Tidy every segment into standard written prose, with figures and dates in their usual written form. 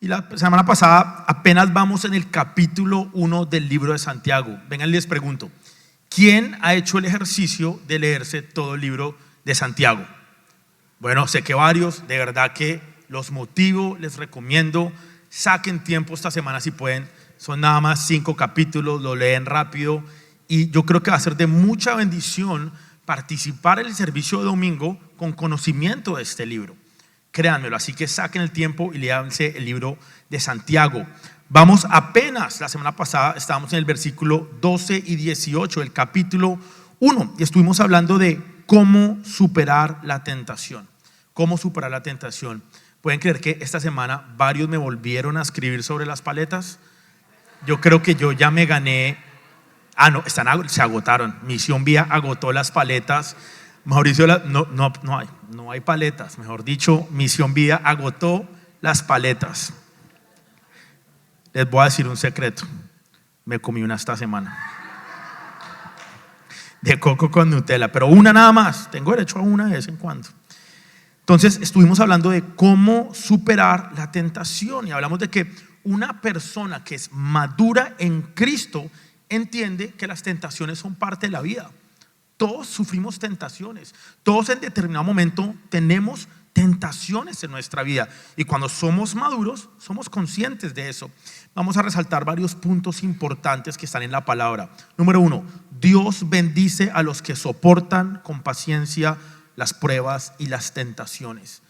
Y la semana pasada apenas vamos en el capítulo 1 del libro de Santiago. Vengan, les pregunto, ¿quién ha hecho el ejercicio de leerse todo el libro de Santiago? Bueno, sé que varios, de verdad que los motivo, les recomiendo, saquen tiempo esta semana si pueden. Son nada más 5 capítulos, lo leen rápido y yo creo que va a ser de mucha bendición participar en el servicio de domingo con conocimiento de este libro. Créanmelo, así que saquen el tiempo y léanse el libro de Santiago. Vamos apenas, la semana pasada estábamos en el versículo 12 y 18 del capítulo 1 y estuvimos hablando de cómo superar la tentación. Cómo superar la tentación. ¿Pueden creer que esta semana varios me volvieron a escribir sobre las paletas? Yo creo que yo ya me gané. No, se agotaron. Misión Vía agotó las paletas. Mauricio, no hay paletas. Mejor dicho, Misión Vida agotó las paletas. Les voy a decir un secreto. Me comí una esta semana de coco con Nutella, pero una nada más. Tengo derecho a una de vez en cuando. Entonces estuvimos hablando de cómo superar la tentación y hablamos de que una persona que es madura en Cristo entiende que las tentaciones son parte de la vida. Todos sufrimos tentaciones, todos en determinado momento tenemos tentaciones en nuestra vida y cuando somos maduros somos conscientes de eso. Vamos a resaltar varios puntos importantes que están en la palabra. Número 1, Dios bendice a los que soportan con paciencia las pruebas y las tentaciones.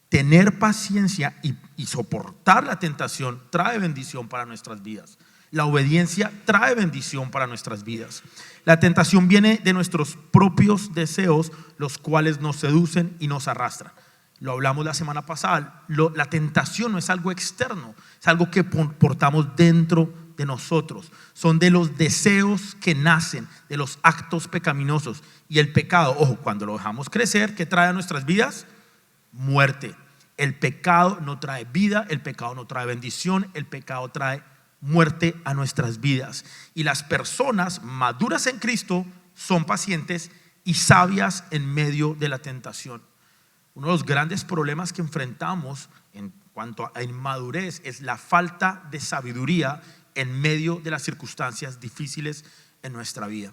Tener paciencia y soportar la tentación trae bendición para nuestras vidas. La obediencia trae bendición para nuestras vidas. La tentación viene de nuestros propios deseos, los cuales nos seducen y nos arrastran. Lo hablamos la semana pasada. La tentación no es algo externo, es algo que portamos dentro de nosotros. Son de los deseos que nacen, de los actos pecaminosos. Y el pecado, ojo, cuando lo dejamos crecer, ¿qué trae a nuestras vidas? Muerte. El pecado no trae vida, el pecado no trae bendición, el pecado trae muerte a nuestras vidas. Y las personas maduras en Cristo son pacientes y sabias en medio de la tentación. Uno de los grandes problemas que enfrentamos en cuanto a inmadurez es la falta de sabiduría en medio de las circunstancias difíciles en nuestra vida.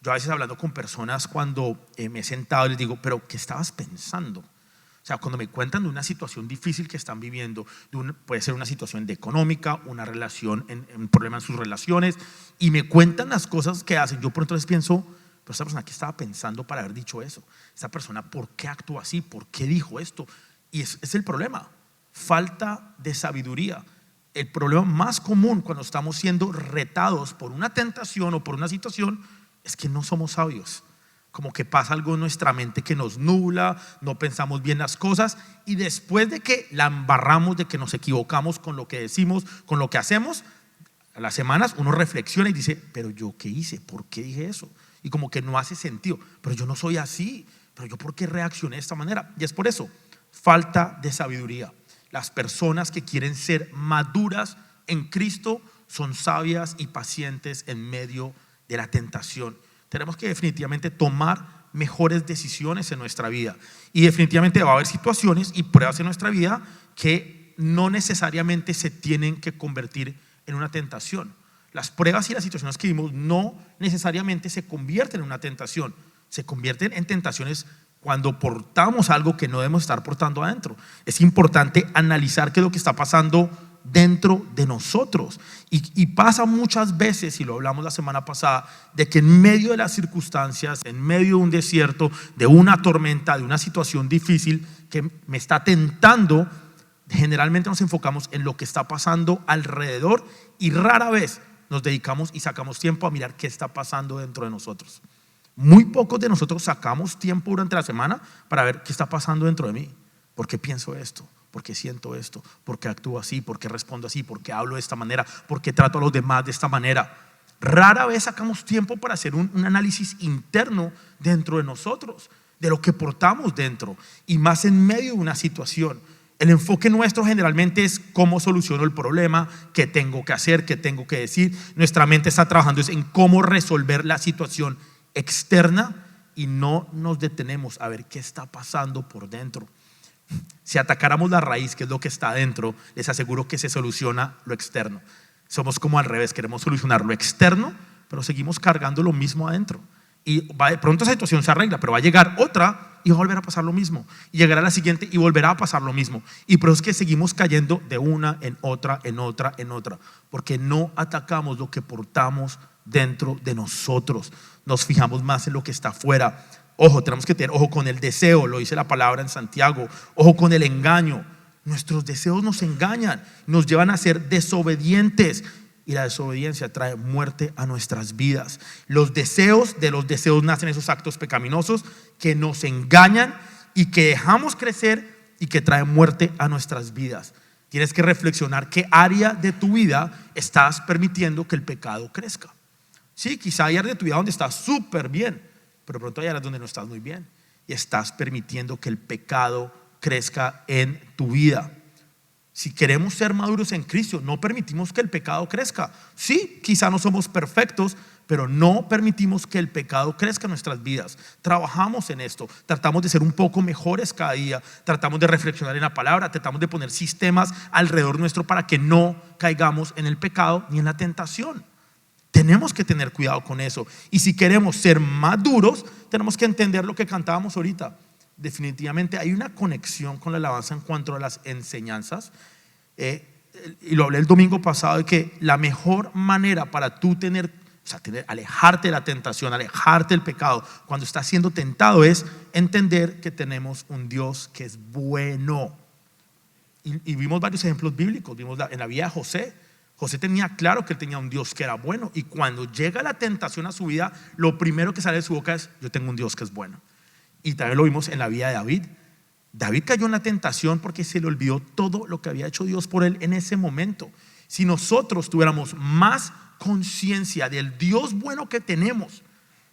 Yo a veces hablando con personas cuando me he sentado les digo, pero ¿qué estabas pensando? O sea, cuando me cuentan de una situación difícil que están viviendo, puede ser una situación económica, una relación, un problema en sus relaciones, y me cuentan las cosas que hacen, yo por entonces pienso, pero esta persona, ¿qué estaba pensando para haber dicho eso? Esta persona, ¿por qué actuó así? ¿Por qué dijo esto? Y es el problema, falta de sabiduría. El problema más común cuando estamos siendo retados por una tentación o por una situación es que no somos sabios. Como que pasa algo en nuestra mente que nos nubla, no pensamos bien las cosas y después de que la embarramos, de que nos equivocamos con lo que decimos, con lo que hacemos, a las semanas uno reflexiona y dice, pero yo ¿qué hice? ¿Por qué dije eso? Y como que no hace sentido, pero yo no soy así, pero yo ¿por qué reaccioné de esta manera? Y es por eso, falta de sabiduría. Las personas que quieren ser maduras en Cristo son sabias y pacientes en medio de la tentación. Tenemos que definitivamente tomar mejores decisiones en nuestra vida y definitivamente va a haber situaciones y pruebas en nuestra vida que no necesariamente se tienen que convertir en una tentación. Las pruebas y las situaciones que vivimos no necesariamente se convierten en una tentación, se convierten en tentaciones cuando portamos algo que no debemos estar portando adentro. Es importante analizar qué es lo que está pasando dentro de nosotros y pasa muchas veces, y lo hablamos la semana pasada, de que en medio de las circunstancias, en medio de un desierto, de una tormenta, de una situación difícil que me está tentando, generalmente nos enfocamos en lo que está pasando alrededor y rara vez nos dedicamos y sacamos tiempo a mirar qué está pasando dentro de nosotros. Muy pocos de nosotros sacamos tiempo durante la semana para ver qué está pasando dentro de mí. ¿Por qué pienso esto? ¿Por qué siento esto? ¿Por qué actúo así? ¿Por qué respondo así? ¿Por qué hablo de esta manera? ¿Por qué trato a los demás de esta manera? Rara vez sacamos tiempo para hacer un análisis interno dentro de nosotros, de lo que portamos dentro y más en medio de una situación. El enfoque nuestro generalmente es cómo soluciono el problema, qué tengo que hacer, qué tengo que decir. Nuestra mente está trabajando en cómo resolver la situación externa y no nos detenemos a ver qué está pasando por dentro. Si atacáramos la raíz, que es lo que está adentro, les aseguro que se soluciona lo externo. Somos como al revés, queremos solucionar lo externo, pero seguimos cargando lo mismo adentro. Y de pronto esa situación se arregla, pero va a llegar otra y va a volver a pasar lo mismo. Y llegará la siguiente y volverá a pasar lo mismo. Y por eso es que seguimos cayendo de una en otra, en otra, en otra. Porque no atacamos lo que portamos dentro de nosotros. Nos fijamos más en lo que está afuera. Ojo, tenemos que tener ojo con el deseo, lo dice la palabra en Santiago. Ojo con el engaño. Nuestros deseos nos engañan, nos llevan a ser desobedientes. Y la desobediencia trae muerte a nuestras vidas. De los deseos nacen esos actos pecaminosos que nos engañan y que dejamos crecer y que traen muerte a nuestras vidas. Tienes que reflexionar qué área de tu vida estás permitiendo que el pecado crezca. Sí, quizá hay áreas de tu vida donde estás súper bien, pero pronto hay áreas donde no estás muy bien y estás permitiendo que el pecado crezca en tu vida. Si queremos ser maduros en Cristo, no permitimos que el pecado crezca. Sí, quizá no somos perfectos, pero no permitimos que el pecado crezca en nuestras vidas. Trabajamos en esto, tratamos de ser un poco mejores cada día, tratamos de reflexionar en la palabra, tratamos de poner sistemas alrededor nuestro para que no caigamos en el pecado ni en la tentación. Tenemos que tener cuidado con eso. Y si queremos ser maduros, tenemos que entender lo que cantábamos ahorita. Definitivamente hay una conexión con la alabanza en cuanto a las enseñanzas, y lo hablé el domingo pasado, de que la mejor manera para tú alejarte de la tentación, alejarte del pecado cuando estás siendo tentado, es entender que tenemos un Dios que es bueno. Y vimos varios ejemplos bíblicos. Vimos en la vida de José. José tenía claro que él tenía un Dios que era bueno, y cuando llega la tentación a su vida, lo primero que sale de su boca es: yo tengo un Dios que es bueno. Y también lo vimos en la vida de David. David cayó en la tentación porque se le olvidó todo lo que había hecho Dios por él en ese momento. Si nosotros tuviéramos más conciencia del Dios bueno que tenemos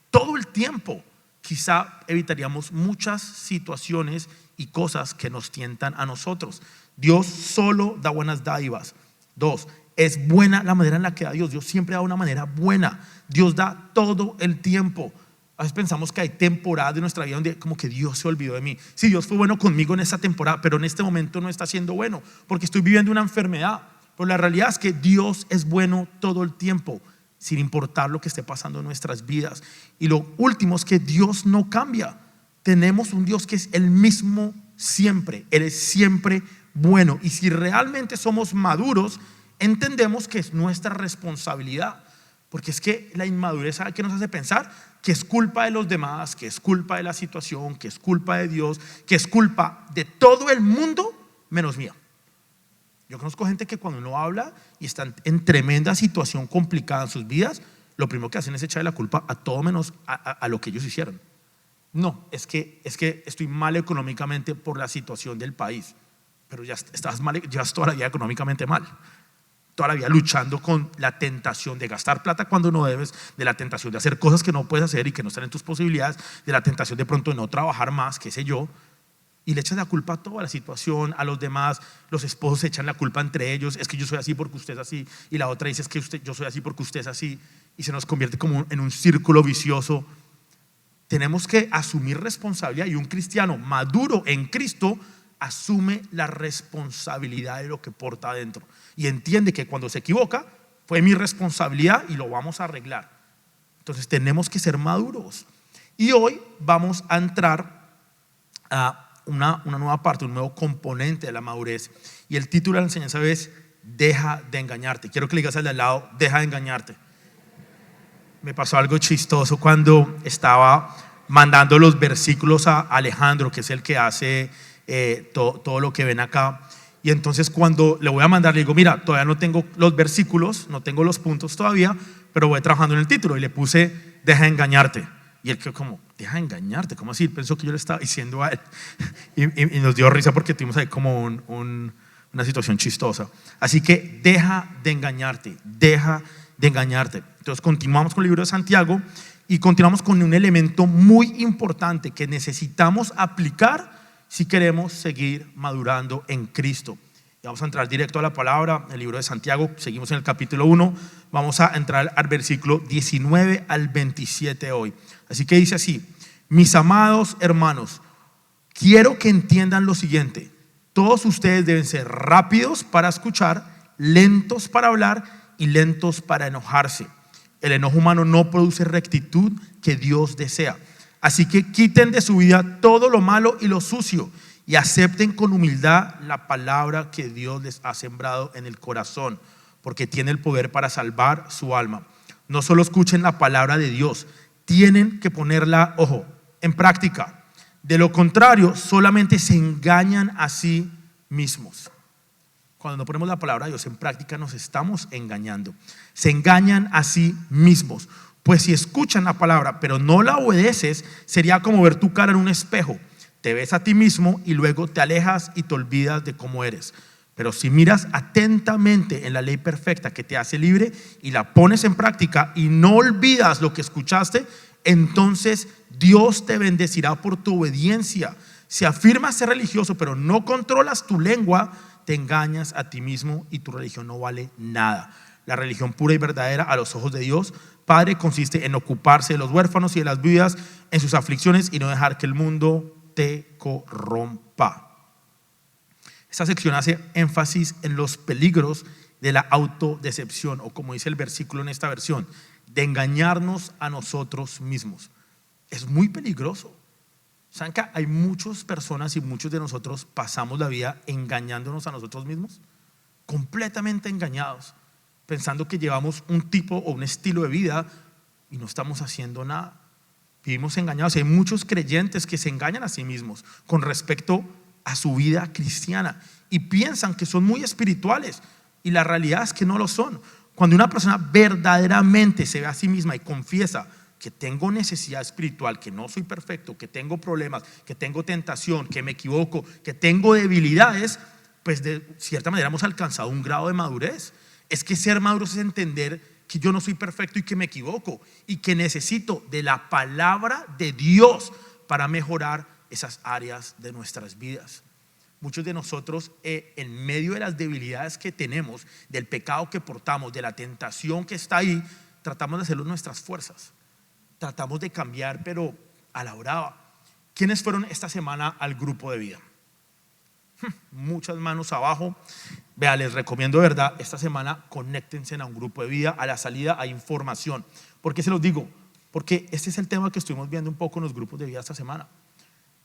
todo el tiempo, quizá evitaríamos muchas situaciones y cosas que nos tientan a nosotros. Dios solo da buenas dádivas. 2, es buena la manera en la que da Dios. Dios siempre da una manera buena. Dios da todo el tiempo. A veces pensamos que hay temporadas de nuestra vida donde como que Dios se olvidó de mí. Sí, Dios fue bueno conmigo en esta temporada, pero en este momento no está siendo bueno porque estoy viviendo una enfermedad. Pero la realidad es que Dios es bueno todo el tiempo, sin importar lo que esté pasando en nuestras vidas. Y lo último es que Dios no cambia. Tenemos un Dios que es el mismo siempre. Él es siempre bueno. Y si realmente somos maduros, entendemos que es nuestra responsabilidad. Porque es que la inmadurez, ¿sabe qué nos hace pensar? Que es culpa de los demás, que es culpa de la situación, que es culpa de Dios, que es culpa de todo el mundo menos mía. Yo conozco gente que cuando uno habla y están en tremenda situación complicada en sus vidas, lo primero que hacen es echarle la culpa a todo menos a lo que ellos hicieron. No, es que estoy mal económicamente por la situación del país. Pero ya estás mal, llevas toda la vida económicamente mal. Toda la vida luchando con la tentación de gastar plata cuando no debes, de la tentación de hacer cosas que no puedes hacer y que no están en tus posibilidades, de la tentación de pronto de no trabajar más, qué sé yo, y le echas la culpa a toda la situación, a los demás. Los esposos se echan la culpa entre ellos: es que yo soy así porque usted es así, y la otra dice: es que yo soy así porque usted es así, y se nos convierte como en un círculo vicioso. Tenemos que asumir responsabilidad, y un cristiano maduro en Cristo asume la responsabilidad de lo que porta adentro y entiende que cuando se equivoca fue mi responsabilidad y lo vamos a arreglar. Entonces tenemos que ser maduros. Y hoy vamos a entrar a una nueva parte, un nuevo componente de la madurez, y el título de la enseñanza es: deja de engañarte. Quiero que le digas al de al lado: deja de engañarte. Me pasó algo chistoso cuando estaba mandando los versículos a Alejandro, que es el que hace todo lo que ven acá. Y entonces cuando le voy a mandar, le digo: mira, todavía no tengo los versículos, no tengo los puntos todavía, pero voy trabajando en el título. Y le puse: deja de engañarte. Y él quedó como: deja de engañarte, ¿cómo así? Pensó que yo le estaba diciendo a él. Y nos dio risa porque tuvimos ahí como una situación chistosa. Así que deja de engañarte, deja de engañarte. Entonces continuamos con el libro de Santiago y continuamos con un elemento muy importante que necesitamos aplicar si queremos seguir madurando en Cristo. Y vamos a entrar directo a la palabra, el libro de Santiago. Seguimos en el capítulo 1. Vamos a entrar al versículo 19 al 27 hoy. Así que dice así: mis amados hermanos, quiero que entiendan lo siguiente: todos ustedes deben ser rápidos para escuchar, lentos para hablar y lentos para enojarse. El enojo humano no produce rectitud que Dios desea. Así que quiten de su vida todo lo malo y lo sucio y acepten con humildad la palabra que Dios les ha sembrado en el corazón, porque tiene el poder para salvar su alma. No solo escuchen la palabra de Dios, tienen que ponerla, ojo, en práctica. De lo contrario, solamente se engañan a sí mismos. Cuando no ponemos la palabra de Dios en práctica, nos estamos engañando. Se engañan a sí mismos. Pues si escuchan la palabra pero no la obedeces, sería como ver tu cara en un espejo. Te ves a ti mismo y luego te alejas y te olvidas de cómo eres. Pero si miras atentamente en la ley perfecta que te hace libre y la pones en práctica y no olvidas lo que escuchaste, entonces Dios te bendecirá por tu obediencia. Si afirmas ser religioso pero no controlas tu lengua, te engañas a ti mismo y tu religión no vale nada. La religión pura y verdadera a los ojos de Dios Padre consiste en ocuparse de los huérfanos y de las viudas en sus aflicciones y no dejar que el mundo te corrompa. Esta sección hace énfasis en los peligros de la autodecepción, o como dice el versículo en esta versión, de engañarnos a nosotros mismos. Es muy peligroso. ¿Saben que hay muchas personas y muchos de nosotros pasamos la vida engañándonos a nosotros mismos? Completamente engañados, pensando que llevamos un tipo o un estilo de vida y no estamos haciendo nada. Vivimos engañados. Hay muchos creyentes que se engañan a sí mismos con respecto a su vida cristiana y piensan que son muy espirituales, y la realidad es que no lo son. Cuando una persona verdaderamente se ve a sí misma y confiesa que tengo necesidad espiritual, que no soy perfecto, que tengo problemas, que tengo tentación, que me equivoco, que tengo debilidades, pues de cierta manera hemos alcanzado un grado de madurez. Es que ser maduros es entender que yo no soy perfecto y que me equivoco y que necesito de la palabra de Dios para mejorar esas áreas de nuestras vidas. Muchos de nosotros, en medio de las debilidades que tenemos, del pecado que portamos, de la tentación que está ahí, tratamos de hacerlo nuestras fuerzas. Tratamos de cambiar, pero a la brava. ¿Quiénes fueron esta semana al grupo de vida? Muchas manos abajo. Vea, les recomiendo de verdad, esta semana conéctense a un grupo de vida. A la salida hay información. ¿Por qué se los digo? Porque este es el tema que estuvimos viendo un poco en los grupos de vida esta semana.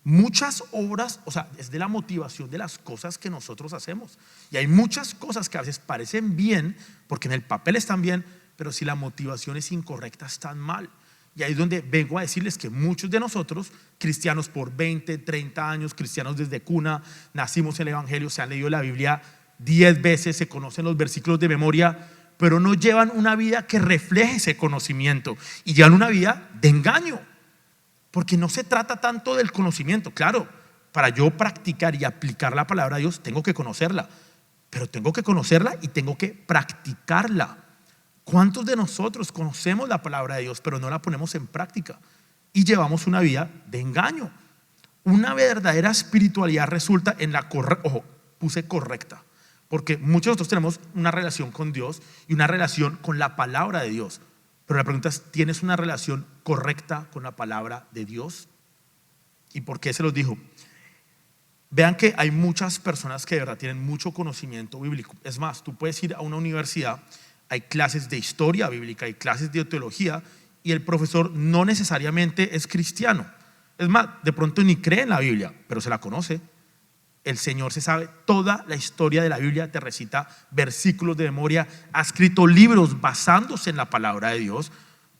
Muchas obras, o sea, es de la motivación de las cosas que nosotros hacemos. Y hay muchas cosas que a veces parecen bien, porque en el papel están bien, pero si la motivación es incorrecta, están mal. Y ahí es donde vengo a decirles que muchos de nosotros, cristianos por 20, 30 años, cristianos desde cuna, nacimos en el Evangelio, se han leído la Biblia 10 veces, se conocen los versículos de memoria, pero no llevan una vida que refleje ese conocimiento y llevan una vida de engaño. Porque no se trata tanto del conocimiento. Claro, para yo practicar y aplicar la palabra de Dios tengo que conocerla, pero tengo que conocerla y tengo que practicarla. ¿Cuántos de nosotros conocemos la palabra de Dios pero no la ponemos en práctica y llevamos una vida de engaño? Una verdadera espiritualidad resulta en la correcta, porque muchos de nosotros tenemos una relación con Dios y una relación con la palabra de Dios. Pero la pregunta es, ¿tienes una relación correcta con la palabra de Dios? ¿Y por qué se los digo? Vean que hay muchas personas que de verdad tienen mucho conocimiento bíblico. Es más, tú puedes ir a una universidad, hay clases de historia bíblica, hay clases de teología, y el profesor no necesariamente es cristiano. Es más, de pronto ni cree en la Biblia, pero se la conoce. El Señor se sabe toda la historia de la Biblia, te recita versículos de memoria, ha escrito libros basándose en la palabra de Dios,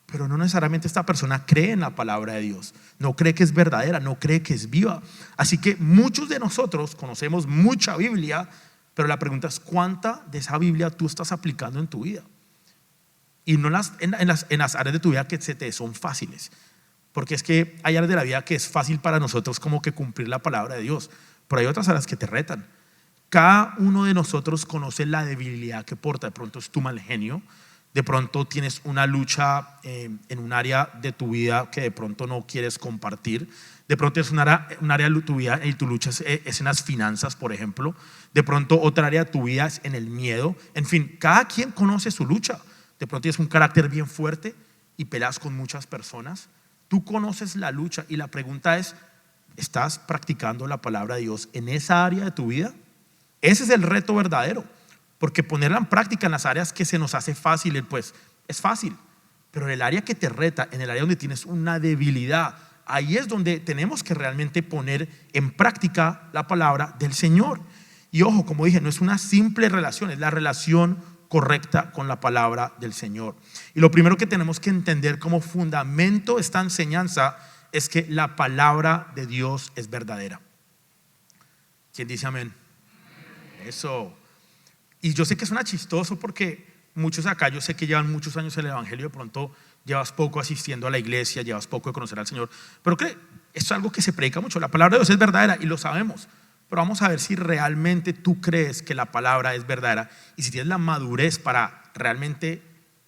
pero no necesariamente esta persona cree en la palabra de Dios, no cree que es verdadera, no cree que es viva. Así que muchos de nosotros conocemos mucha Biblia, pero la pregunta es, ¿cuánta de esa Biblia tú estás aplicando en tu vida? Y no en las áreas de tu vida que se te son fáciles, porque es que hay áreas de la vida que es fácil para nosotros como que cumplir la palabra de Dios, pero hay otras áreas que te retan. Cada uno de nosotros conoce la debilidad que porta. De pronto es tu mal genio, de pronto tienes una lucha en un área de tu vida que de pronto no quieres compartir, de pronto es un área de tu vida y tu lucha es en las finanzas, por ejemplo, de pronto otra área de tu vida es en el miedo. En fin, cada quien conoce su lucha. De pronto tienes un carácter bien fuerte y peleas con muchas personas. Tú conoces la lucha y la pregunta es, ¿Estás practicando la palabra de Dios en esa área de tu vida? Ese es el reto verdadero, porque ponerla en práctica en las áreas que se nos hace fácil, pues es fácil, pero en el área que te reta, en el área donde tienes una debilidad, ahí es donde tenemos que realmente poner en práctica la palabra del Señor. Y ojo, como dije, no es una simple relación, es la relación correcta con la palabra del Señor. Y lo primero que tenemos que entender como fundamento de esta enseñanza es que la palabra de Dios es verdadera. ¿Quién dice amén? Eso. Y yo sé que suena chistoso porque muchos acá, yo sé que llevan muchos años en el evangelio, de pronto llevas poco asistiendo a la iglesia, llevas poco de conocer al Señor, pero que esto es algo que se predica mucho. La palabra de Dios es verdadera y lo sabemos, pero vamos a ver si realmente tú crees que la palabra es verdadera y si tienes la madurez para realmente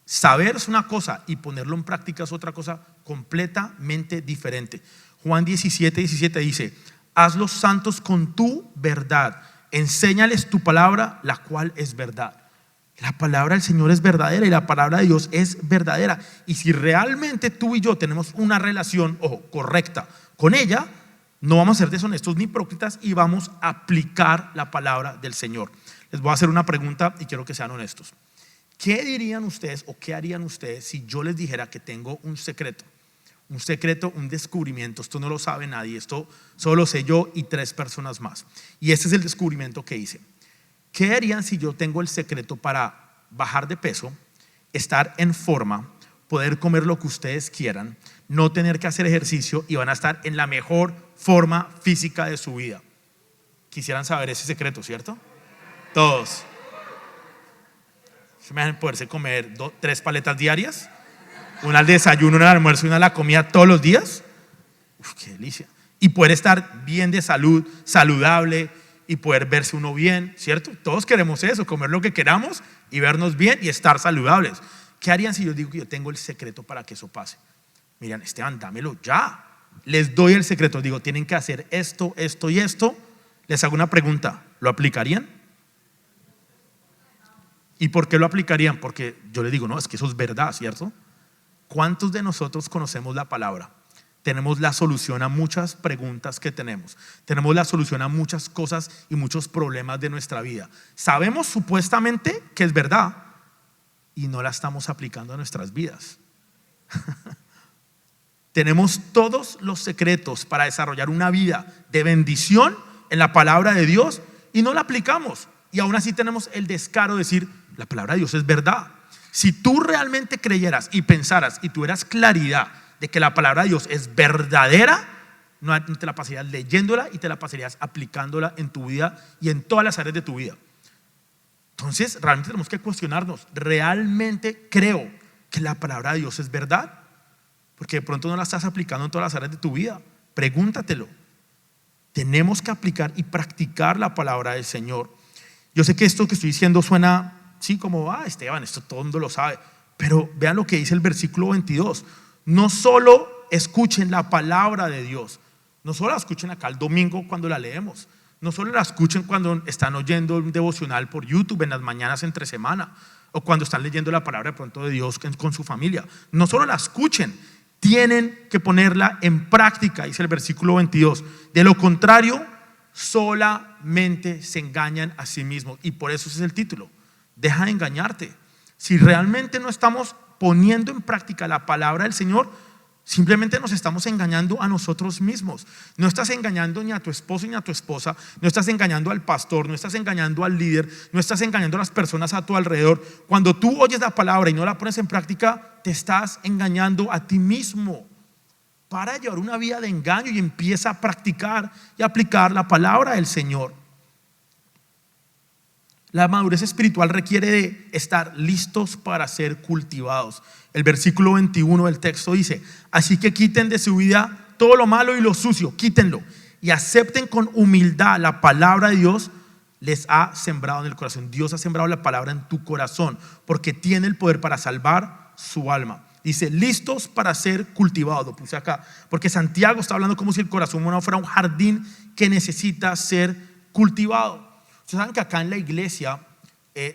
saber es una cosa y ponerlo en práctica es otra cosa completamente diferente. Juan 17:17 dice: hazlos santos con tu verdad, enséñales tu palabra, la cual es verdad. La palabra del Señor es verdadera y la palabra de Dios es verdadera. Y si realmente tú y yo tenemos una relación, ojo, correcta con ella, no vamos a ser deshonestos ni hipócritas y vamos a aplicar la palabra del Señor. Les voy a hacer una pregunta y quiero que sean honestos. ¿Qué dirían ustedes o qué harían ustedes si yo les dijera que tengo un secreto? Un secreto, un descubrimiento. Esto no lo sabe nadie, esto solo lo sé yo y 3 personas más. Y este es el descubrimiento que hice. ¿Qué harían si yo tengo el secreto para bajar de peso, estar en forma, poder comer lo que ustedes quieran, no tener que hacer ejercicio y van a estar en la mejor forma física de su vida? Quisieran saber ese secreto, ¿cierto? Todos. ¿Se me imaginan poderse comer 3 paletas diarias? Una al desayuno, una al almuerzo y una a la comida todos los días. Uf, qué delicia. Y poder estar bien de salud, saludable y poder verse uno bien, ¿cierto? Todos queremos eso, comer lo que queramos y vernos bien y estar saludables. ¿Qué harían si yo digo que yo tengo el secreto para que eso pase? Miren, Esteban, dámelo ya. Les doy el secreto, digo, tienen que hacer esto, esto y esto. Les hago una pregunta, ¿lo aplicarían? ¿Y por qué lo aplicarían? Porque yo les digo, no, es que eso es verdad, ¿cierto? ¿Cuántos de nosotros conocemos la palabra? Tenemos la solución a muchas preguntas que tenemos. Tenemos la solución a muchas cosas y muchos problemas de nuestra vida. Sabemos supuestamente que es verdad y no la estamos aplicando a nuestras vidas. Tenemos todos los secretos para desarrollar una vida de bendición en la palabra de Dios y no la aplicamos. Y aún así tenemos el descaro de decir, la palabra de Dios es verdad. Si tú realmente creyeras y pensaras y tuvieras claridad de que la palabra de Dios es verdadera, no te la pasarías leyéndola y te la pasarías aplicándola en tu vida y en todas las áreas de tu vida. Entonces realmente tenemos que cuestionarnos, ¿realmente creo que la palabra de Dios es verdad? Porque de pronto no la estás aplicando en todas las áreas de tu vida. Pregúntatelo. Tenemos que aplicar y practicar la palabra del Señor. Yo sé que esto que estoy diciendo suena sí como, Esteban, esto todo el mundo lo sabe, pero vean lo que dice el versículo 22. No solo escuchen la palabra de Dios, no solo la escuchen acá el domingo cuando la leemos, no solo la escuchen cuando están oyendo un devocional por YouTube en las mañanas entre semana o cuando están leyendo la palabra de pronto de Dios con su familia. No solo la escuchen, tienen que ponerla en práctica, dice el versículo 22. De lo contrario, solamente se engañan a sí mismos. Y por eso ese es el título. Deja de engañarte. Si realmente no estamos poniendo en práctica la palabra del Señor, simplemente nos estamos engañando a nosotros mismos. No estás engañando ni a tu esposo ni a tu esposa, no estás engañando al pastor, no estás engañando al líder, no estás engañando a las personas a tu alrededor. Cuando tú oyes la palabra y no la pones en práctica, te estás engañando a ti mismo. Para de llevar una vida de engaño y empieza a practicar y aplicar la palabra del Señor. La madurez espiritual requiere de estar listos para ser cultivados. El versículo 21 del texto dice: así que quiten de su vida todo lo malo y lo sucio, quítenlo y acepten con humildad la palabra de Dios. Les ha sembrado en el corazón. Dios ha sembrado la palabra en tu corazón porque tiene el poder para salvar su alma. Dice, listos para ser cultivados. Lo puse acá porque Santiago está hablando como si el corazón humano fuera un jardín que necesita ser cultivado. Ustedes saben que acá en la iglesia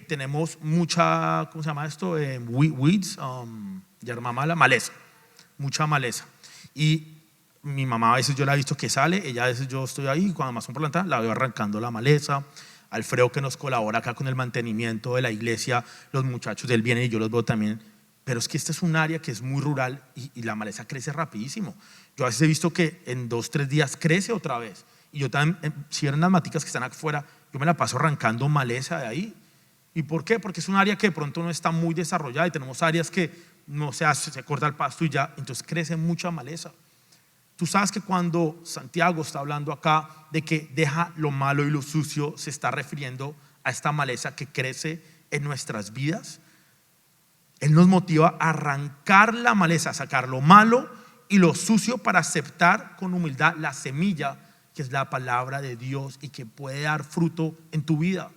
tenemos mucha, ¿cómo se llama esto? Weeds, yerba mala, maleza, mucha maleza. Y Mi mamá a veces yo la he visto que sale, ella a veces yo estoy ahí, cuando más son por la ventana, la veo arrancando la maleza. Alfredo, que nos colabora acá con el mantenimiento de la iglesia, los muchachos de él vienen y yo los veo también. Pero es que este es un área que es muy rural y la maleza crece rapidísimo. Yo a veces he visto que en 2-3 días crece otra vez. Y yo también, si eran las maticas que están afuera, yo me la paso arrancando maleza de ahí. ¿Y por qué? Porque es un área que de pronto no está muy desarrollada y tenemos áreas que no se hace, se corta el pasto y ya, entonces crece mucha maleza. Tú sabes que cuando Santiago está hablando acá de que deja lo malo y lo sucio, se está refiriendo a esta maleza que crece en nuestras vidas. Él nos motiva a arrancar la maleza, a sacar lo malo y lo sucio para aceptar con humildad la semilla que es la palabra de Dios y que puede dar fruto en tu vida.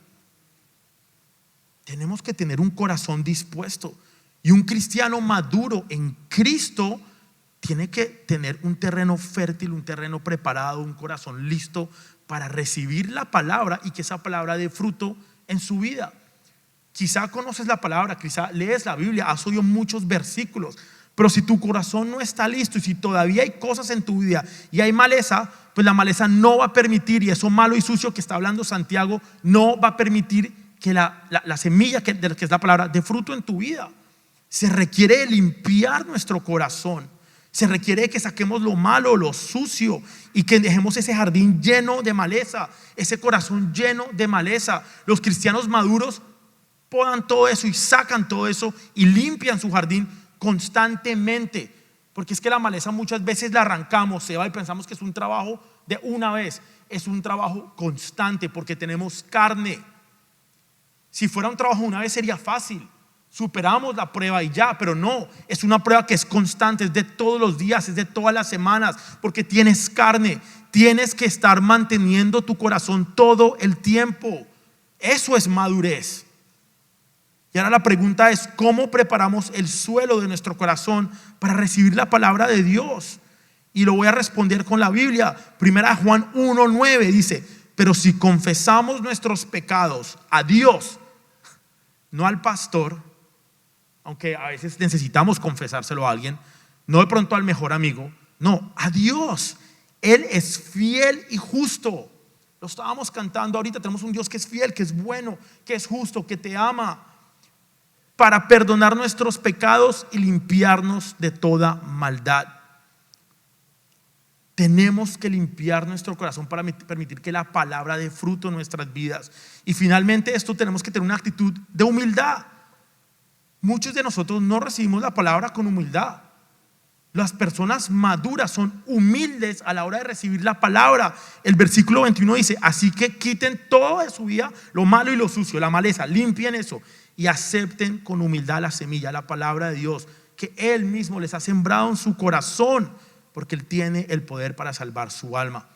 Tenemos que tener un corazón dispuesto, y un cristiano maduro en Cristo tiene que tener un terreno fértil, un terreno preparado, un corazón listo para recibir la palabra y que esa palabra dé fruto en su vida. Quizá conoces la palabra, quizá lees la Biblia, has oído muchos versículos, pero si tu corazón no está listo y si todavía hay cosas en tu vida y hay maleza, pues la maleza no va a permitir, y eso malo y sucio que está hablando Santiago no va a permitir que la semilla que es la palabra dé fruto en tu vida. Se requiere limpiar nuestro corazón, se requiere que saquemos lo malo, lo sucio, y que dejemos ese jardín lleno de maleza, ese corazón lleno de maleza. Los cristianos maduros podan todo eso y sacan todo eso y limpian su jardín constantemente, porque es que la maleza muchas veces la arrancamos, se va y pensamos que es un trabajo de una vez. Es un trabajo constante porque tenemos carne. Si fuera un trabajo una vez sería fácil, superamos la prueba y ya, pero no, es una prueba que es constante, es de todos los días, es de todas las semanas, porque tienes carne, tienes que estar manteniendo tu corazón todo el tiempo. Eso es madurez. Y ahora la pregunta es: ¿cómo preparamos el suelo de nuestro corazón para recibir la palabra de Dios? Y lo voy a responder con la Biblia. Primera Juan 1:9 dice: pero si confesamos nuestros pecados a Dios, no al pastor, aunque a veces necesitamos confesárselo a alguien, no de pronto al mejor amigo, no, a Dios. Él es fiel y justo. Lo estábamos cantando ahorita. Tenemos un Dios que es fiel, que es bueno, que es justo, que te ama, para perdonar nuestros pecados y limpiarnos de toda maldad. Tenemos que limpiar nuestro corazón para permitir que la palabra dé fruto en nuestras vidas. Y finalmente esto, tenemos que tener una actitud de humildad. Muchos de nosotros no recibimos la palabra con humildad. Las personas maduras son humildes a la hora de recibir la palabra. El versículo 21 dice: así que quiten todo de su vida, lo malo y lo sucio, la maleza, limpien eso y acepten con humildad la semilla, la palabra de Dios, que Él mismo les ha sembrado en su corazón, porque Él tiene el poder para salvar su alma.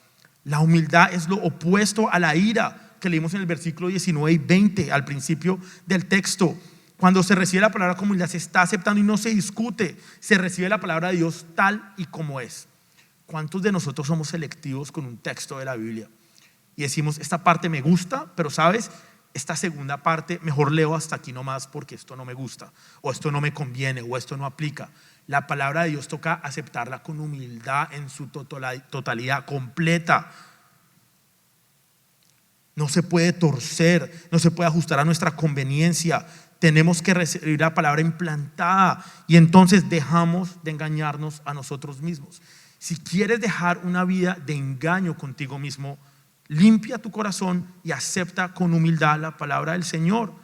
La humildad es lo opuesto a la ira, que leímos en el versículo 19 y 20 al principio del texto. Cuando se recibe la palabra con humildad, se está aceptando y no se discute, se recibe la palabra de Dios tal y como es. ¿Cuántos de nosotros somos selectivos con un texto de la Biblia y decimos: esta parte me gusta, pero sabes, esta segunda parte mejor leo hasta aquí nomás porque esto no me gusta, o esto no me conviene, o esto no aplica? La palabra de Dios toca aceptarla con humildad en su totalidad completa. No se puede torcer, no se puede ajustar a nuestra conveniencia. Tenemos que recibir la palabra implantada, y entonces dejamos de engañarnos a nosotros mismos. Si quieres dejar una vida de engaño contigo mismo, limpia tu corazón y acepta con humildad la palabra del Señor.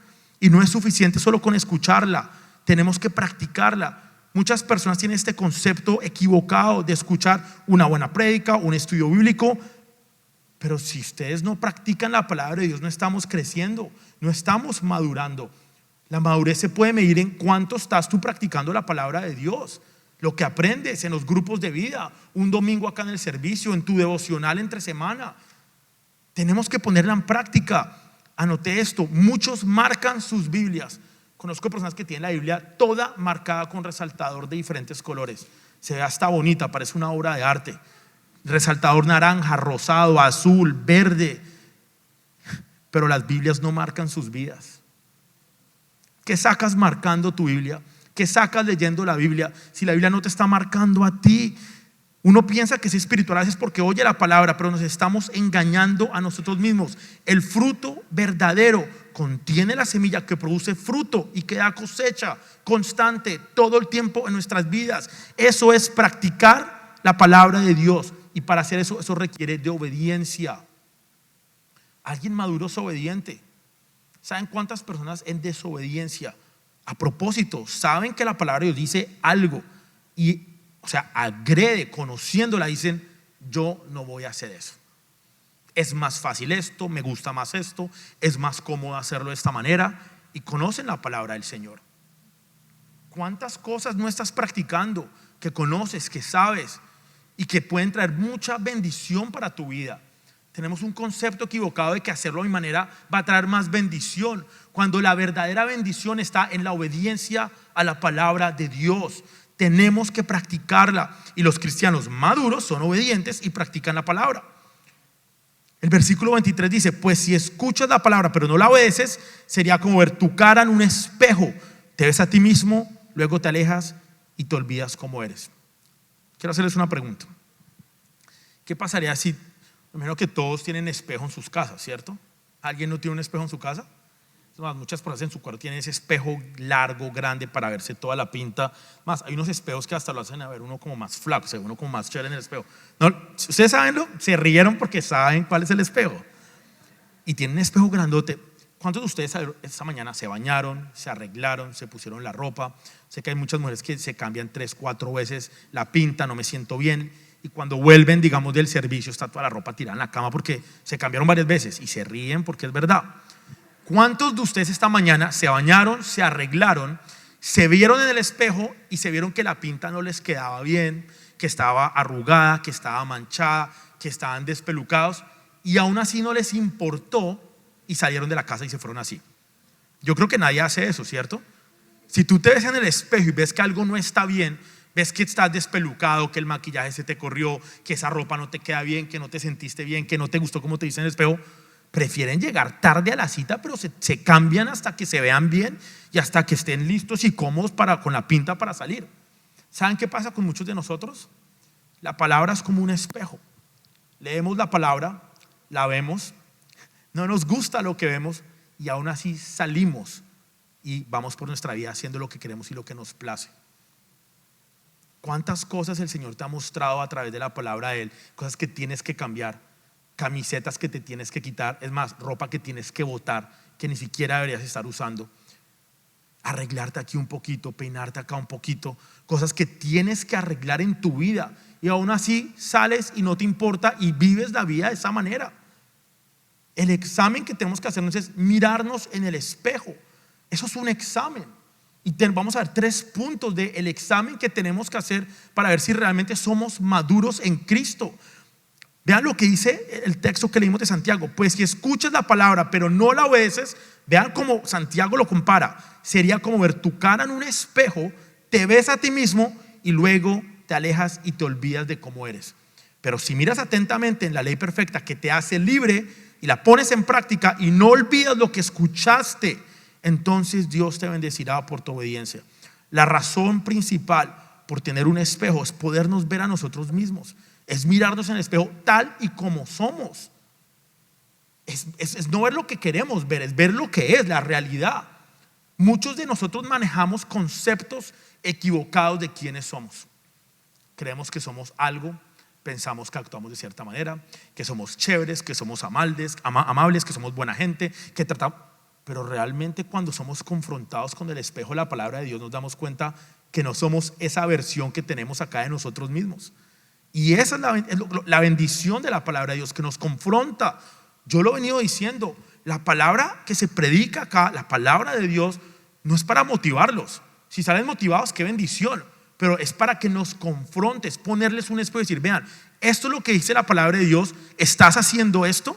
Y no es suficiente solo con escucharla, tenemos que practicarla. Muchas personas tienen este concepto equivocado de escuchar una buena prédica, un estudio bíblico, pero si ustedes no practican la palabra de Dios, no estamos creciendo, no estamos madurando. La madurez se puede medir en cuánto estás tú practicando la palabra de Dios, lo que aprendes en los grupos de vida, un domingo acá en el servicio, en tu devocional entre semana. Tenemos que ponerla en práctica. Anoté esto: muchos marcan sus Biblias. Conozco personas que tienen la Biblia toda marcada con resaltador de diferentes colores. Se ve hasta bonita, parece una obra de arte. Resaltador naranja, rosado, azul, verde. Pero las Biblias no marcan sus vidas. ¿Qué sacas marcando tu Biblia? ¿Qué sacas leyendo la Biblia si la Biblia no te está marcando a ti? Uno piensa que es espiritual a veces porque oye la palabra, pero nos estamos engañando a nosotros mismos. El fruto verdadero contiene la semilla que produce fruto y que da cosecha constante todo el tiempo en nuestras vidas. Eso es practicar la palabra de Dios, y para hacer eso, eso requiere de obediencia. Alguien maduro es obediente. ¿Saben cuántas personas en desobediencia, a propósito, saben que la palabra de Dios dice algo y, o sea, agrede, conociéndola, dicen: yo no voy a hacer eso? Es más fácil esto, me gusta más esto, es más cómodo hacerlo de esta manera, y conocen la palabra del Señor. ¿Cuántas cosas no estás practicando que conoces, que sabes y que pueden traer mucha bendición para tu vida? Tenemos un concepto equivocado de que hacerlo a mi manera va a traer más bendición, cuando la verdadera bendición está en la obediencia a la palabra de Dios. Tenemos que practicarla, y los cristianos maduros son obedientes y practican la palabra. El versículo 23 dice: pues si escuchas la palabra pero no la obedeces, sería como ver tu cara en un espejo. Te ves a ti mismo, luego te alejas y te olvidas cómo eres. Quiero hacerles una pregunta. ¿Qué pasaría si, primero, que todos tienen espejo en sus casas, ¿cierto? ¿Alguien no tiene un espejo en su casa? Muchas personas en su cuarto tienen ese espejo largo, grande, para verse toda la pinta. Más, hay unos espejos que hasta lo hacen a ver uno como más flaco, o sea, uno como más chévere en el espejo. ¿No? ¿Ustedes sabenlo? Se rieron porque saben cuál es el espejo. Y tienen un espejo grandote. ¿Cuántos de ustedes esta mañana se bañaron, se arreglaron, se pusieron la ropa? Sé que hay muchas mujeres que se cambian 3, 4 veces la pinta: no me siento bien. Y cuando vuelven, digamos, del servicio, está toda la ropa tirada en la cama porque se cambiaron varias veces, y se ríen porque es verdad. ¿Cuántos de ustedes esta mañana se bañaron, se arreglaron, se vieron en el espejo y se vieron que la pinta no les quedaba bien, que estaba arrugada, que estaba manchada, que estaban despelucados, y aún así no les importó y salieron de la casa y se fueron así? Yo creo que nadie hace eso, ¿cierto? Si tú te ves en el espejo y ves que algo no está bien, ves que estás despelucado, que el maquillaje se te corrió, que esa ropa no te queda bien, que no te sentiste bien, que no te gustó como te viste en el espejo, prefieren llegar tarde a la cita, pero se cambian hasta que se vean bien y hasta que estén listos y cómodos con la pinta para salir. ¿Saben qué pasa con muchos de nosotros? La palabra es como un espejo. Leemos la palabra, la vemos, no nos gusta lo que vemos, y aún así salimos y vamos por nuestra vida haciendo lo que queremos y lo que nos place. ¿Cuántas cosas el Señor te ha mostrado a través de la palabra de Él? Cosas que tienes que cambiar, camisetas que te tienes que quitar, es más, ropa que tienes que botar, que ni siquiera deberías estar usando. Arreglarte aquí un poquito, peinarte acá un poquito, cosas que tienes que arreglar en tu vida, y aún así sales y no te importa y vives la vida de esa manera. El examen que tenemos que hacernos es mirarnos en el espejo. Eso es un examen. Y vamos a ver 3 puntos del examen que tenemos que hacer para ver si realmente somos maduros en Cristo. Vean lo que dice el texto que leímos de Santiago: pues si escuchas la palabra pero no la obedeces, vean cómo Santiago lo compara. Sería como ver tu cara en un espejo, te ves a ti mismo y luego te alejas y te olvidas de cómo eres. Pero si miras atentamente en la ley perfecta que te hace libre y la pones en práctica y no olvidas lo que escuchaste, entonces Dios te bendecirá por tu obediencia. La razón principal por tener un espejo es podernos ver a nosotros mismos. Es mirarnos en el espejo tal y como somos. Es no ver lo que queremos ver, es ver lo que es la realidad. Muchos de nosotros manejamos conceptos equivocados de quiénes somos. Creemos que somos algo, pensamos que actuamos de cierta manera, que somos chéveres, que somos amables, que somos buena gente, que tratamos. Pero realmente, cuando somos confrontados con el espejo de la palabra de Dios, nos damos cuenta que no somos esa versión que tenemos acá de nosotros mismos. Y esa es la bendición de la palabra de Dios, que nos confronta. Yo lo he venido diciendo, la palabra que se predica acá, la palabra de Dios, no es para motivarlos. Si salen motivados, qué bendición. Pero es para que nos confrontes, ponerles un espejo y decir: vean, esto es lo que dice la palabra de Dios. ¿Estás haciendo esto?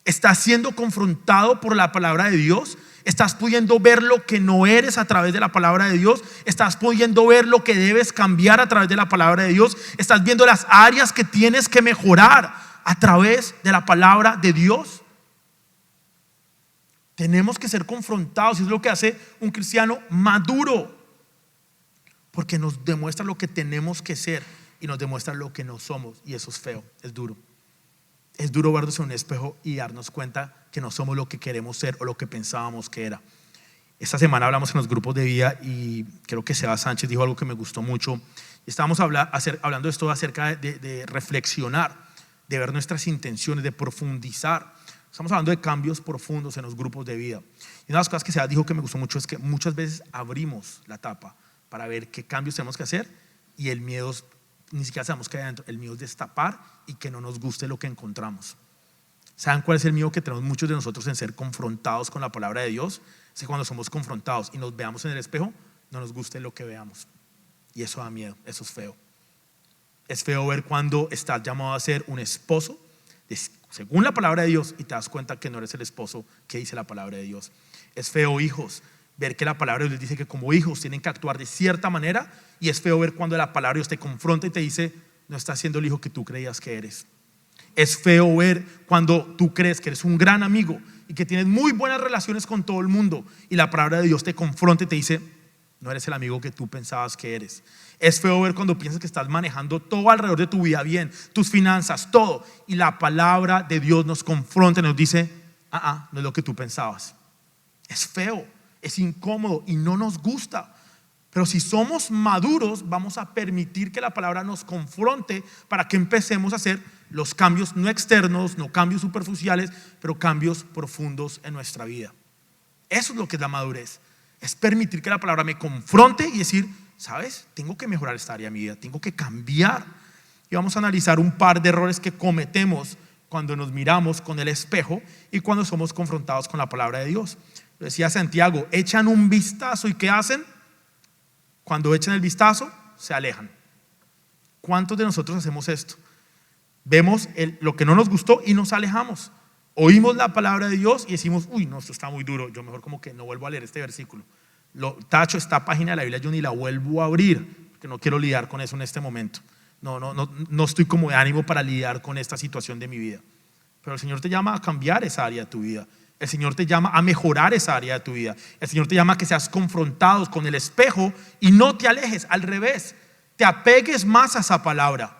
¿Estás siendo confrontado por la palabra de Dios? ¿Estás pudiendo ver lo que no eres a través de la palabra de Dios? ¿Estás pudiendo ver lo que debes cambiar a través de la palabra de Dios? ¿Estás viendo las áreas que tienes que mejorar a través de la palabra de Dios? Tenemos que ser confrontados, y es lo que hace un cristiano maduro, porque nos demuestra lo que tenemos que ser y nos demuestra lo que no somos, y eso es feo, es duro. Es duro vernos en un espejo y darnos cuenta que no somos lo que queremos ser o lo que pensábamos que era. Esta semana hablamos en los grupos de vida y creo que Seba Sánchez dijo algo que me gustó mucho. Estábamos hablando de esto acerca de reflexionar, de ver nuestras intenciones, de profundizar. Estamos hablando de cambios profundos en los grupos de vida. Y una de las cosas que Seba dijo que me gustó mucho es que muchas veces abrimos la tapa para ver qué cambios tenemos que hacer y el miedo ni siquiera sabemos qué hay adentro. El miedo es destapar y que no nos guste lo que encontramos. ¿Saben cuál es el miedo que tenemos muchos de nosotros en ser confrontados con la palabra de Dios? Es que cuando somos confrontados y nos veamos en el espejo, no nos guste lo que veamos. Y eso da miedo, eso es feo. Es feo ver cuando estás llamado a ser un esposo según la palabra de Dios y te das cuenta que no eres el esposo que dice la palabra de Dios. Es feo, hijos, ver que la palabra de Dios dice que como hijos tienen que actuar de cierta manera, y es feo ver cuando la palabra de Dios te confronta y te dice no estás siendo el hijo que tú creías que eres. Es feo ver cuando tú crees que eres un gran amigo y que tienes muy buenas relaciones con todo el mundo y la palabra de Dios te confronta y te dice no eres el amigo que tú pensabas que eres. Es feo ver cuando piensas que estás manejando todo alrededor de tu vida bien, tus finanzas, todo, y la palabra de Dios nos confronta y nos dice no es lo que tú pensabas. Es feo, es incómodo y no nos gusta. Pero si somos maduros, vamos a permitir que la palabra nos confronte para que empecemos a hacer los cambios no externos, no cambios superficiales, pero cambios profundos en nuestra vida. Eso es lo que es la madurez. Es permitir que la palabra me confronte y decir, ¿sabes? Tengo que mejorar esta área de mi vida, tengo que cambiar. Y vamos a analizar un par de errores que cometemos cuando nos miramos con el espejo y cuando somos confrontados con la palabra de Dios. Lo decía Santiago, echan un vistazo y ¿qué hacen? Cuando echan el vistazo, se alejan. ¿Cuántos de nosotros hacemos esto? Vemos lo que no nos gustó y nos alejamos. Oímos la palabra de Dios y decimos, uy, no, esto está muy duro, yo mejor como que no vuelvo a leer este versículo. Tacho esta página de la Biblia, yo ni la vuelvo a abrir, porque no quiero lidiar con eso en este momento. No estoy como de ánimo para lidiar con esta situación de mi vida. Pero el Señor te llama a cambiar esa área de tu vida. El Señor te llama a mejorar esa área de tu vida. El Señor te llama a que seas confrontado con el espejo y no te alejes, al revés, te apegues más a esa palabra.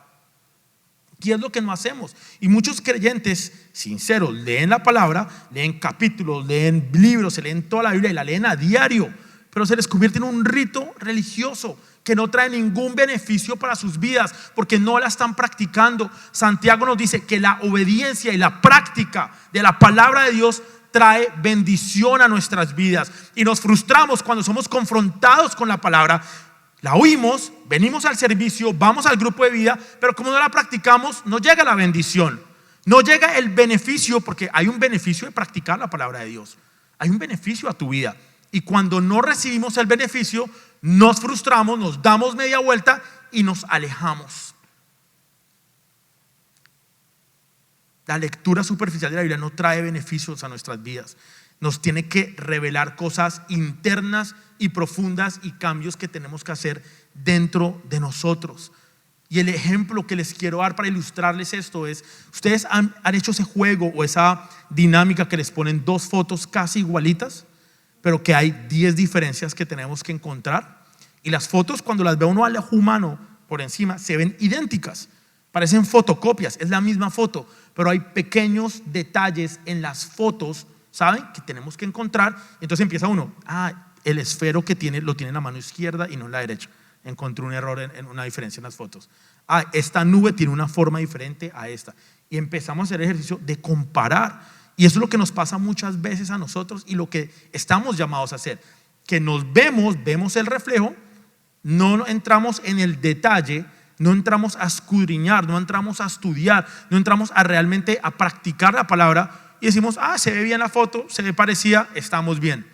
¿Qué es lo que no hacemos? Y muchos creyentes sinceros leen la palabra, leen capítulos, leen libros, se leen toda la Biblia y la leen a diario, pero se les convierte en un rito religioso que no trae ningún beneficio para sus vidas porque no la están practicando. Santiago nos dice que la obediencia y la práctica de la palabra de Dios trae bendición a nuestras vidas, y nos frustramos cuando somos confrontados con la palabra. La oímos, venimos al servicio, vamos al grupo de vida, pero como no la practicamos, no llega la bendición, no llega el beneficio, porque hay un beneficio de practicar la palabra de Dios. Hay un beneficio a tu vida, y cuando no recibimos el beneficio, nos frustramos, nos damos media vuelta y nos alejamos. La lectura superficial de la Biblia no trae beneficios a nuestras vidas. Nos tiene que revelar cosas internas y profundas y cambios que tenemos que hacer dentro de nosotros. Y el ejemplo que les quiero dar para ilustrarles esto es, ustedes han hecho ese juego o esa dinámica que les ponen dos fotos casi igualitas, pero que hay 10 diferencias que tenemos que encontrar. Y las fotos, cuando las ve uno al ojo humano por encima, se ven idénticas. Parecen fotocopias, es la misma foto, pero hay pequeños detalles en las fotos, ¿saben? Que tenemos que encontrar. Entonces empieza uno, el esfero que tiene, lo tiene en la mano izquierda y no en la derecha. Encontré un error en una diferencia en las fotos. Esta nube tiene una forma diferente a esta. Y empezamos a hacer el ejercicio de comparar. Y eso es lo que nos pasa muchas veces a nosotros y lo que estamos llamados a hacer. Que nos vemos el reflejo, no entramos en el detalle, no entramos a escudriñar, no entramos a estudiar, no entramos a realmente a practicar la palabra y decimos, se ve bien la foto, se ve parecida, estamos bien.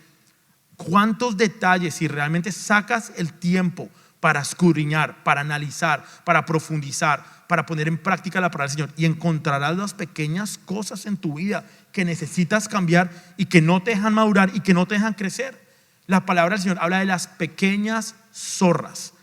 ¿Cuántos detalles, si realmente sacas el tiempo para escudriñar, para analizar, para profundizar, para poner en práctica la palabra del Señor, y encontrarás las pequeñas cosas en tu vida que necesitas cambiar y que no te dejan madurar y que no te dejan crecer? La palabra del Señor habla de las pequeñas zorras,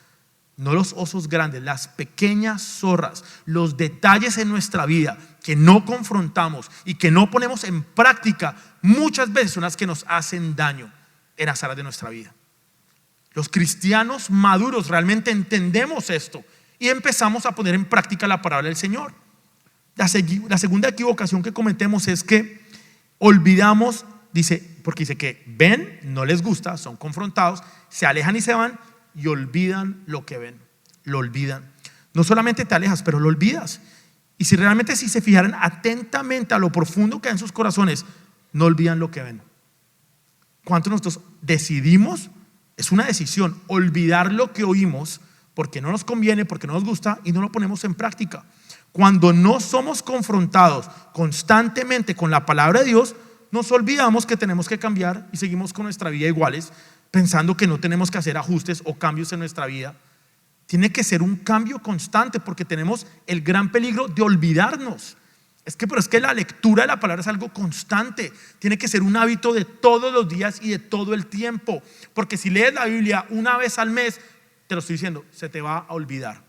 no los osos grandes, las pequeñas zorras, los detalles en nuestra vida que no confrontamos y que no ponemos en práctica, muchas veces son las que nos hacen daño en las áreas de nuestra vida. Los cristianos maduros realmente entendemos esto y empezamos a poner en práctica la palabra del Señor. La segunda equivocación que cometemos es que olvidamos, porque dice que ven, no les gusta, son confrontados, se alejan y se van y olvidan lo que ven. Lo olvidan. No solamente te alejas, pero lo olvidas. Y si realmente si se fijaran atentamente a lo profundo que hay en sus corazones, no olvidan lo que ven. ¿Cuántos nosotros decidimos? Es una decisión, olvidar lo que oímos porque no nos conviene, porque no nos gusta y no lo ponemos en práctica. Cuando no somos confrontados constantemente con la palabra de Dios, nos olvidamos que tenemos que cambiar y seguimos con nuestra vida iguales, pensando que no tenemos que hacer ajustes o cambios en nuestra vida. Tiene que ser un cambio constante porque tenemos el gran peligro de olvidarnos. Pero es que la lectura de la palabra es algo constante. Tiene que ser un hábito de todos los días y de todo el tiempo. Porque si lees la Biblia una vez al mes, te lo estoy diciendo, se te va a olvidar.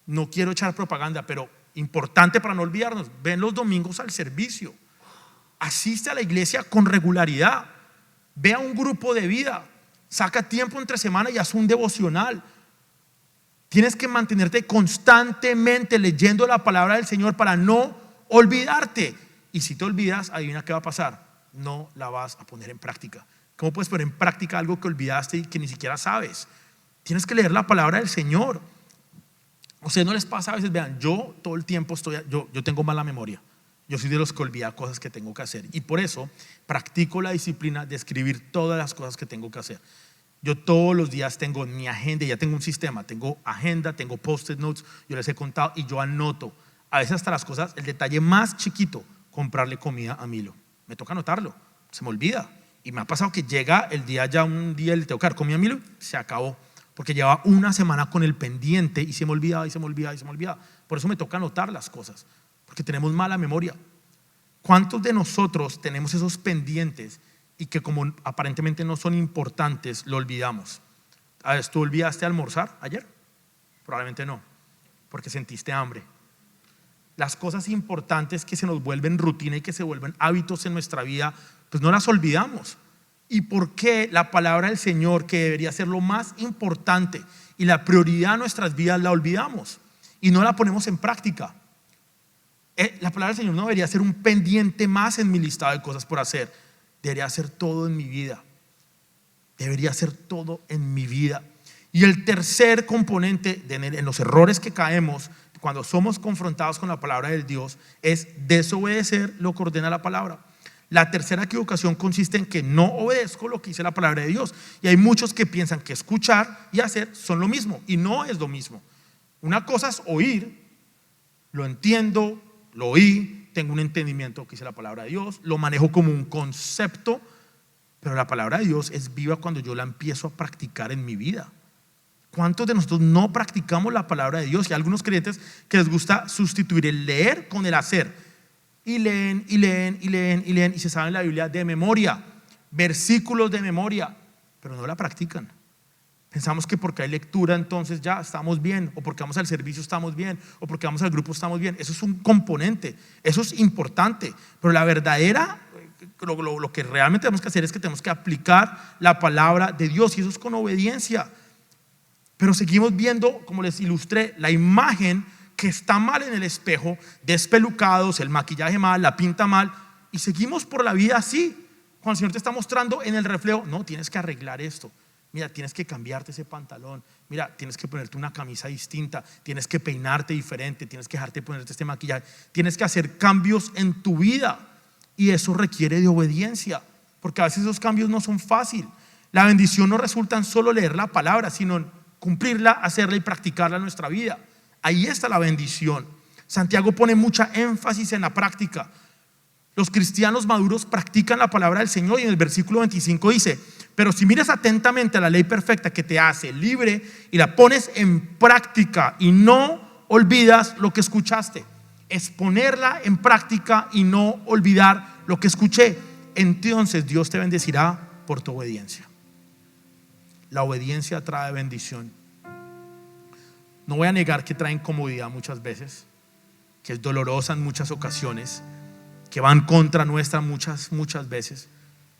No quiero echar propaganda, pero importante para no olvidarnos, ven los domingos al servicio. Asiste a la iglesia con regularidad. Ve a un grupo de vida. Saca tiempo entre semana y haz un devocional. Tienes que mantenerte constantemente leyendo la palabra del Señor para no olvidarte. Y si te olvidas, adivina qué va a pasar. No la vas a poner en práctica. ¿Cómo puedes poner en práctica algo que olvidaste y que ni siquiera sabes? Tienes que leer la palabra del Señor. ¿A ustedes no les pasa a veces? Vean, yo todo el tiempo yo tengo mala memoria. Yo soy de los que olvida cosas que tengo que hacer. Y por eso practico la disciplina de escribir todas las cosas que tengo que hacer. Yo todos los días tengo mi agenda, ya tengo un sistema, tengo agenda, tengo post-it notes, yo les he contado y yo anoto. A veces hasta las cosas, el detalle más chiquito, comprarle comida a Milo. Me toca anotarlo, se me olvida. Y me ha pasado que llega el día, ya un día le tengo que dar comida a Milo, se acabó. Porque llevaba una semana con el pendiente y se me olvidaba y se me olvidaba y se me olvidaba. Por eso me toca anotar las cosas, porque tenemos mala memoria. ¿Cuántos de nosotros tenemos esos pendientes y que como aparentemente no son importantes, lo olvidamos? A ver, ¿tú olvidaste almorzar ayer? Probablemente no, porque sentiste hambre. Las cosas importantes que se nos vuelven rutina y que se vuelven hábitos en nuestra vida, pues no las olvidamos. ¿Y por qué la palabra del Señor, que debería ser lo más importante y la prioridad de nuestras vidas, la olvidamos y no la ponemos en práctica? La palabra del Señor no debería ser un pendiente más en mi listado de cosas por hacer. Debería ser todo en mi vida. Debería ser todo en mi vida. Y el tercer componente en los errores que caemos cuando somos confrontados con la palabra de Dios es desobedecer lo que ordena la palabra. La tercera equivocación consiste en que no obedezco lo que dice la palabra de Dios. Y hay muchos que piensan que escuchar y hacer son lo mismo, y no es lo mismo. Una cosa es oír, lo entiendo, lo oí, tengo un entendimiento de lo que dice la palabra de Dios, lo manejo como un concepto, pero la palabra de Dios es viva cuando yo la empiezo a practicar en mi vida. ¿Cuántos de nosotros no practicamos la palabra de Dios? Y hay algunos creyentes que les gusta sustituir el leer con el hacer. Y leen, y leen, y leen, y leen, y se saben la Biblia de memoria, versículos de memoria, pero no la practican. Pensamos que porque hay lectura entonces ya estamos bien, o porque vamos al servicio estamos bien, o porque vamos al grupo estamos bien. Eso es un componente, eso es importante, pero la verdadera, lo que realmente tenemos que hacer es que tenemos que aplicar la palabra de Dios, y eso es con obediencia. Pero seguimos viendo, como les ilustré, la imagen que está mal en el espejo, despelucados, el maquillaje mal, la pinta mal, y seguimos por la vida así. Cuando el Señor te está mostrando en el reflejo, no, tienes que arreglar esto. Mira, tienes que cambiarte ese pantalón. Mira, tienes que ponerte una camisa distinta. Tienes que peinarte diferente. Tienes que dejarte ponerte este maquillaje. Tienes que hacer cambios en tu vida. Y eso requiere de obediencia, porque a veces esos cambios no son fáciles. La bendición no resulta en solo leer la palabra, sino en cumplirla, hacerla y practicarla en nuestra vida. Ahí está la bendición. Santiago pone mucha énfasis en la práctica. Los cristianos maduros practican la palabra del Señor, y en el versículo 25 dice: pero si miras atentamente a la ley perfecta que te hace libre y la pones en práctica y no olvidas lo que escuchaste. Es ponerla en práctica y no olvidar lo que escuché. Entonces Dios te bendecirá por tu obediencia. La obediencia trae bendición. No voy a negar que trae incomodidad muchas veces, que es dolorosa en muchas ocasiones, que va en contra nuestra muchas veces.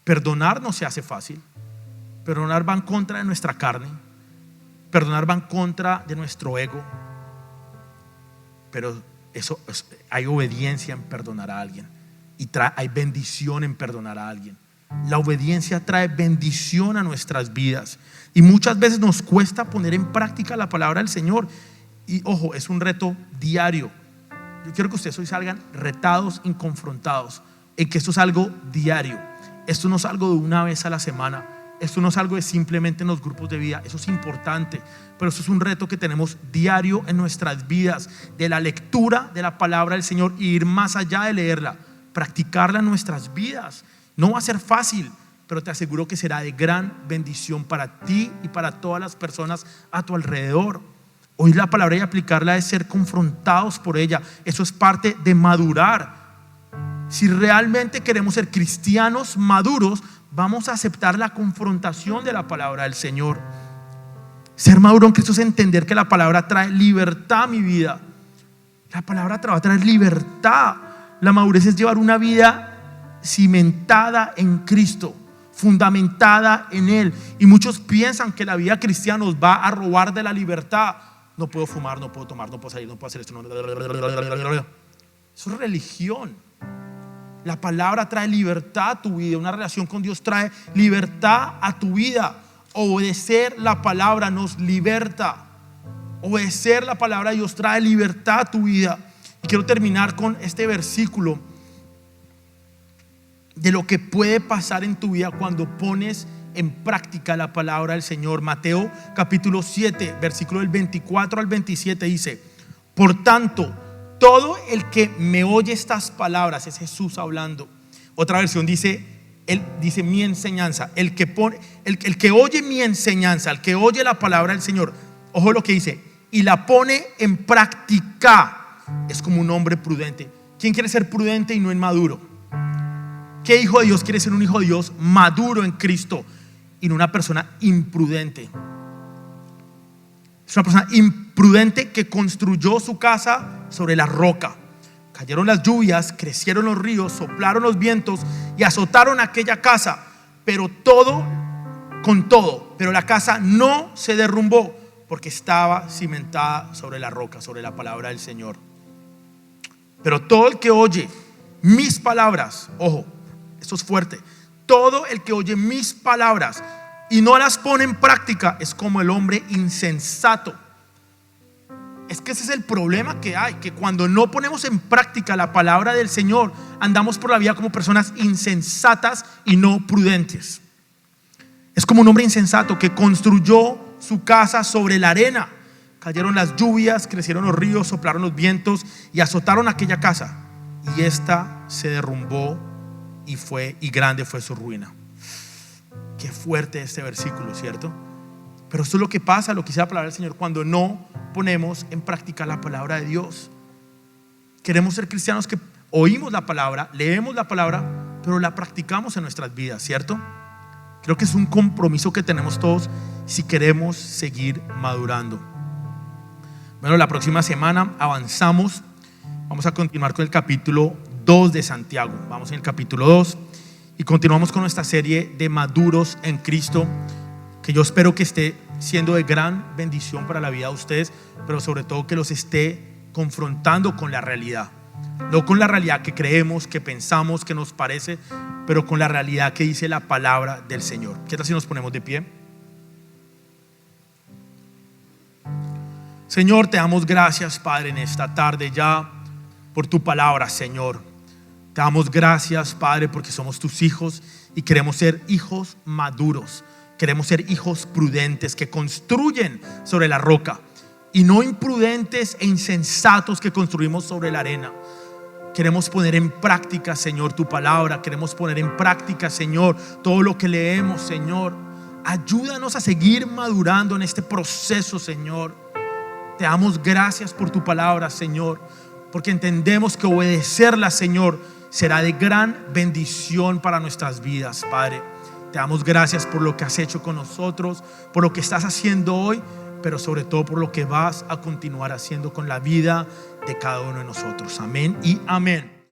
Perdonar no se hace fácil. Perdonar va en contra de nuestra carne. Perdonar va en contra de nuestro ego, pero hay obediencia en perdonar a alguien y hay bendición en perdonar a alguien. La obediencia trae bendición a nuestras vidas y muchas veces nos cuesta poner en práctica la palabra del Señor. Y ojo, es un reto diario. Yo quiero que ustedes hoy salgan retados y confrontados en que esto es algo diario. Esto no es algo de una vez a la semana. Esto no es algo de simplemente en los grupos de vida. Eso es importante, pero eso es un reto que tenemos diario en nuestras vidas, de la lectura de la palabra del Señor y ir más allá de leerla, practicarla en nuestras vidas. No va a ser fácil, pero te aseguro que será de gran bendición para ti y para todas las personas a tu alrededor. Oír la palabra y aplicarla es ser confrontados por ella. Eso es parte de madurar. Si realmente queremos ser cristianos maduros, vamos a aceptar la confrontación de la palabra del Señor. Ser maduro en Cristo es entender que la palabra trae libertad a mi vida. La palabra va a traer libertad. La madurez es llevar una vida cimentada en Cristo, fundamentada en Él. Y muchos piensan que la vida cristiana nos va a robar de la libertad. No puedo fumar, no puedo tomar, no puedo salir, no puedo hacer esto. Eso es religión. La palabra trae libertad a tu vida. Una relación con Dios trae libertad a tu vida. Obedecer la palabra nos liberta. Obedecer la palabra de Dios trae libertad a tu vida. Y quiero terminar con este versículo de lo que puede pasar en tu vida cuando pones en práctica la palabra del Señor. Mateo capítulo 7, versículo del 24 al 27 dice: por tanto, todo el que me oye estas palabras, es Jesús hablando. Otra versión dice, él dice mi enseñanza. El que oye mi enseñanza, el que oye la palabra del Señor, ojo lo que dice, y la pone en práctica, es como un hombre prudente. ¿Quién quiere ser prudente y no inmaduro? ¿Qué hijo de Dios quiere ser un hijo de Dios maduro en Cristo y no una persona imprudente? Es una persona imprudente que construyó su casa sobre la roca. Cayeron las lluvias, crecieron los ríos, soplaron los vientos y azotaron aquella casa, pero la casa no se derrumbó porque estaba cimentada sobre la roca, sobre la palabra del Señor. Pero todo el que oye mis palabras, ojo, esto es fuerte, todo el que oye mis palabras y no las pone en práctica es como el hombre insensato. Es que ese es el problema que hay, que cuando no ponemos en práctica la palabra del Señor, andamos por la vida como personas insensatas y no prudentes. Es como un hombre insensato que construyó su casa sobre la arena. Cayeron las lluvias, crecieron los ríos, soplaron los vientos y azotaron aquella casa, y esta se derrumbó y grande fue su ruina. Qué fuerte este versículo, ¿cierto? Pero esto es lo que pasa, lo que dice la palabra del Señor, cuando no ponemos en práctica la palabra de Dios. Queremos ser cristianos que oímos la palabra, leemos la palabra, pero la practicamos en nuestras vidas, ¿cierto? Creo que es un compromiso que tenemos todos si queremos seguir madurando. Bueno, la próxima semana avanzamos. Vamos a continuar con el capítulo 2 de Santiago. Vamos en el capítulo 2 y continuamos con nuestra serie de maduros en Cristo, que yo espero que esté siendo de gran bendición para la vida de ustedes, pero sobre todo que los esté confrontando con la realidad. No con la realidad que creemos, que pensamos, que nos parece, pero con la realidad que dice la palabra del Señor. ¿Qué tal si nos ponemos de pie? Señor, te damos gracias, Padre, en esta tarde ya por tu palabra, Señor. Te damos gracias, Padre, porque somos tus hijos y queremos ser hijos maduros. Queremos ser hijos prudentes que construyen sobre la roca y no imprudentes e insensatos que construimos sobre la arena. Queremos poner en práctica, Señor, tu palabra. Queremos poner en práctica, Señor, todo lo que leemos, Señor. Ayúdanos a seguir madurando en este proceso, Señor. Te damos gracias por tu palabra, Señor, porque entendemos que obedecerla, Señor, será de gran bendición para nuestras vidas, Padre. Te damos gracias por lo que has hecho con nosotros, por lo que estás haciendo hoy, pero sobre todo por lo que vas a continuar haciendo con la vida de cada uno de nosotros. Amén y amén.